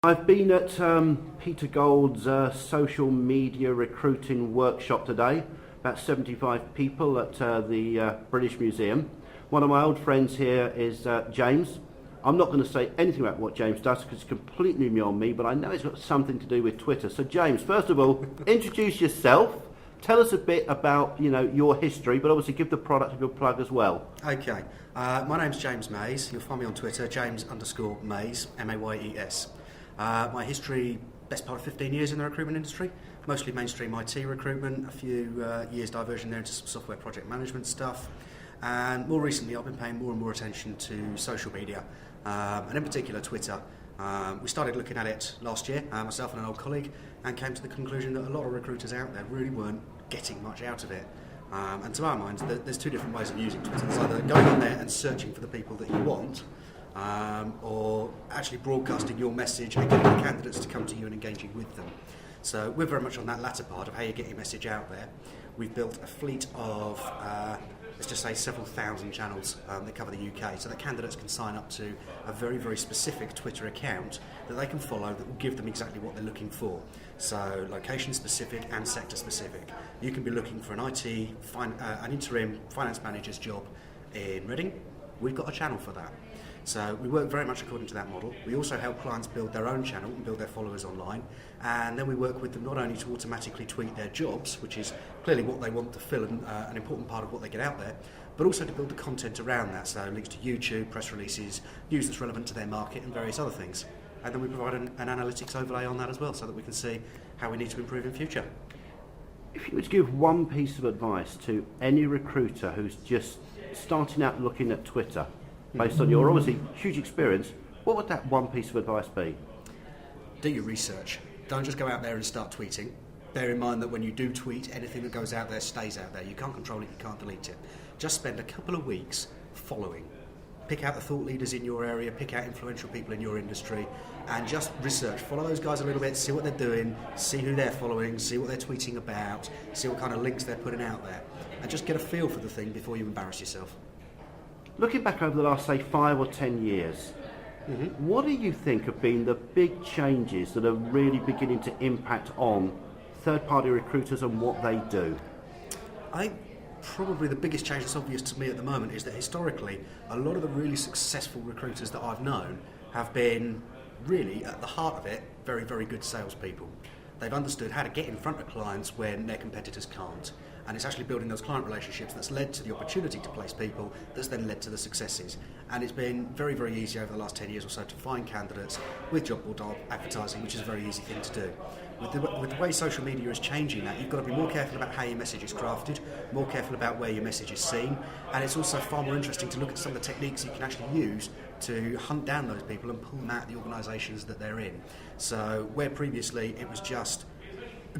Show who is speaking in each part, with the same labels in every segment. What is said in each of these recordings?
Speaker 1: I've been at Peter Gold's social media recruiting workshop today, about 75 people at the British Museum. One of my old friends here is James. I'm not going to say anything about what James does because it's completely new on me, but I know it's got something to do with Twitter. So James, first of all, introduce yourself. Tell us a bit about your history, but obviously give the product a good plug as well.
Speaker 2: Okay, my name's James Mayes. You'll find me on Twitter, James_Mayes, M-A-Y-E-S. My history, best part of 15 years in the recruitment industry, mostly mainstream IT recruitment, a few years diversion there into some software project management stuff, and more recently I've been paying more and more attention to social media, and in particular Twitter. We started looking at it last year, myself and an old colleague, and came to the conclusion that a lot of recruiters out there really weren't getting much out of it. And to our minds, there's two different ways of using Twitter. There's either going on there and searching for the people that you want, or actually broadcasting your message and getting the candidates to come to you and engaging with them. So we're very much on that latter part of how you get your message out there. We've built a fleet of, let's just say, several thousand channels that cover the UK, so that candidates can sign up to a very, very specific Twitter account that they can follow that will give them exactly what they're looking for. So location specific and sector specific. You can be looking for an an interim finance manager's job in Reading. We've got a channel for that. So we work very much according to that model. We also help clients build their own channel and build their followers online. And then we work with them not only to automatically tweet their jobs, which is clearly what they want to fill and an important part of what they get out there, but also to build the content around that. So links to YouTube, press releases, news that's relevant to their market and various other things. And then we provide an analytics overlay on that as well so that we can see how we need to improve in future.
Speaker 1: If you were to give one piece of advice to any recruiter who's just starting out looking at Twitter, based on your obviously huge experience, what would that one piece of advice be?
Speaker 2: Do your research. Don't just go out there and start tweeting. Bear in mind that when you do tweet, anything that goes out there stays out there. You can't control it, you can't delete it. Just spend a couple of weeks following. Pick out the thought leaders in your area, pick out influential people in your industry, and just research. Follow those guys a little bit, see what they're doing, see who they're following, see what they're tweeting about, see what kind of links they're putting out there, and just get a feel for the thing before you embarrass yourself.
Speaker 1: Looking back over the last, say, 5 or 10 years, what do you think have been the big changes that are really beginning to impact on third-party recruiters and what they do?
Speaker 2: I think probably the biggest change that's obvious to me at the moment is that historically, a lot of the really successful recruiters that I've known have been really, at the heart of it, very, very good salespeople. They've understood how to get in front of clients when their competitors can't. And it's actually building those client relationships that's led to the opportunity to place people that's then led to the successes. And it's been very, very easy over the last 10 years or so to find candidates with job board advertising, which is a very easy thing to do. With the way social media is changing that, you've got to be more careful about how your message is crafted, more careful about where your message is seen, and it's also far more interesting to look at some of the techniques you can actually use to hunt down those people and pull them out of the organisations that they're in. So where previously it was just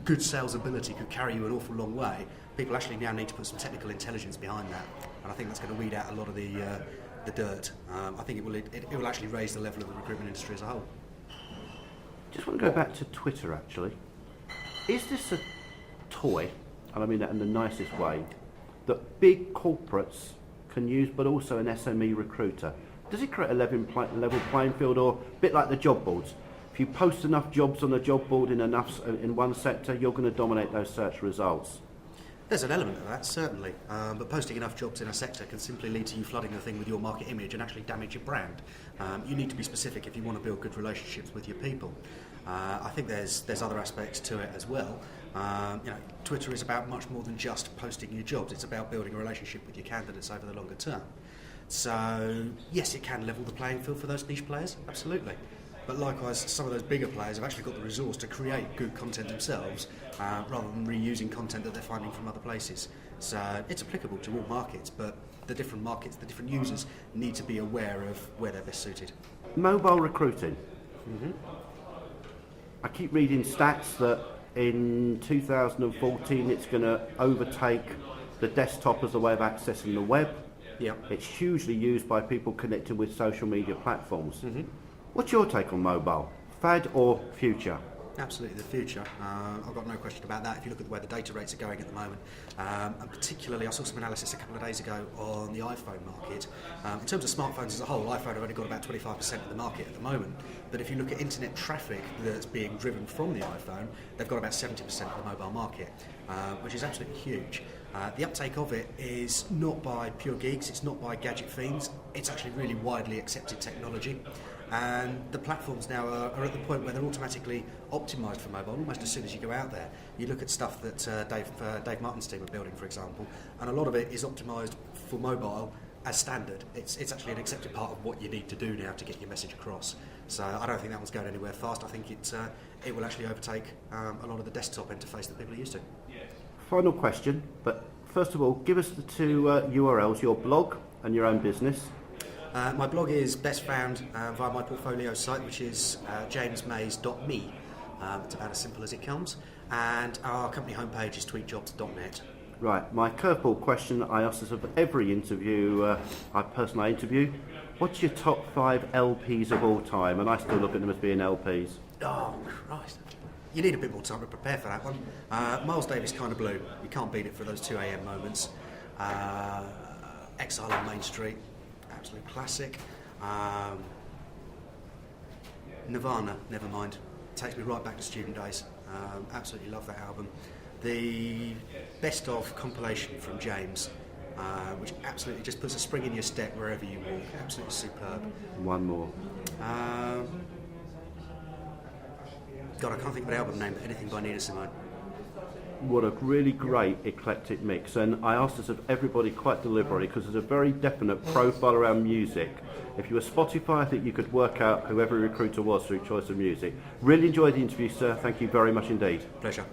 Speaker 2: good sales ability could carry you an awful long way, people actually now need to put some technical intelligence behind that, and I think that's going to weed out a lot of the dirt. I think it will actually raise the level of the recruitment industry as a whole.
Speaker 1: Just want to go back to Twitter actually. Is this a toy, and I mean that in the nicest way, that big corporates can use but also an SME recruiter? Does it create a level playing field, or a bit like the job boards? If you post enough jobs on the job board in one sector, you're going to dominate those search results.
Speaker 2: There's an element of that, certainly, but posting enough jobs in a sector can simply lead to you flooding the thing with your market image and actually damage your brand. You need to be specific if you want to build good relationships with your people. I think there's other aspects to it as well. Twitter is about much more than just posting your jobs. It's about building a relationship with your candidates over the longer term. So, yes, it can level the playing field for those niche players, absolutely. But likewise, some of those bigger players have actually got the resource to create good content themselves, rather than reusing content that they're finding from other places. So it's applicable to all markets, but the different markets, the different users need to be aware of where they're best suited.
Speaker 1: Mobile recruiting. I keep reading stats that in 2014 it's going to overtake the desktop as a way of accessing the web.
Speaker 2: Yeah.
Speaker 1: It's hugely used by people connected with social media platforms. What's your take on mobile? Fad or future?
Speaker 2: Absolutely the future. I've got no question about that if you look at the way the data rates are going at the moment. And particularly, I saw some analysis a couple of days ago on the iPhone market. In terms of smartphones as a whole, iPhone have only got about 25% of the market at the moment. But if you look at internet traffic that's being driven from the iPhone, they've got about 70% of the mobile market, which is absolutely huge. The uptake of it is not by pure geeks, it's not by gadget fiends, it's actually really widely accepted technology. And the platforms now are at the point where they're automatically optimised for mobile almost as soon as you go out there. You look at stuff that Dave Martin's team are building, for example, and a lot of it is optimised for mobile as standard. It's actually an accepted part of what you need to do now to get your message across. So I don't think that one's going anywhere fast. I think it will actually overtake a lot of the desktop interface that people are used to.
Speaker 1: Final question, but first of all, give us the two URLs, your blog and your own business.
Speaker 2: My blog is best found via my portfolio site, which is jamesmays.me. It's about as simple as it comes. And our company homepage is tweetjobs.net.
Speaker 1: Right, my curveball question I ask this of every interview I interview. What's your top 5 LPs of all time? And I still look at them as being LPs.
Speaker 2: Oh, Christ. You need a bit more time to prepare for that one. Miles Davis, Kind of Blue. You can't beat it for those 2 a.m. moments. Exile on Main Street. Absolute classic. Nirvana, Nevermind. Takes me right back to student days. Absolutely love that album. The best of compilation from James, which absolutely just puts a spring in your step wherever you walk. Absolutely superb.
Speaker 1: One more.
Speaker 2: God, I can't think of an album name, but anything by Nina Simone.
Speaker 1: What a really great eclectic mix, and I asked this of everybody quite deliberately because there's a very definite profile around music. If you were Spotify, I think you could work out who every recruiter was through choice of music. Really enjoyed the interview, sir. Thank you very much indeed.
Speaker 2: Pleasure.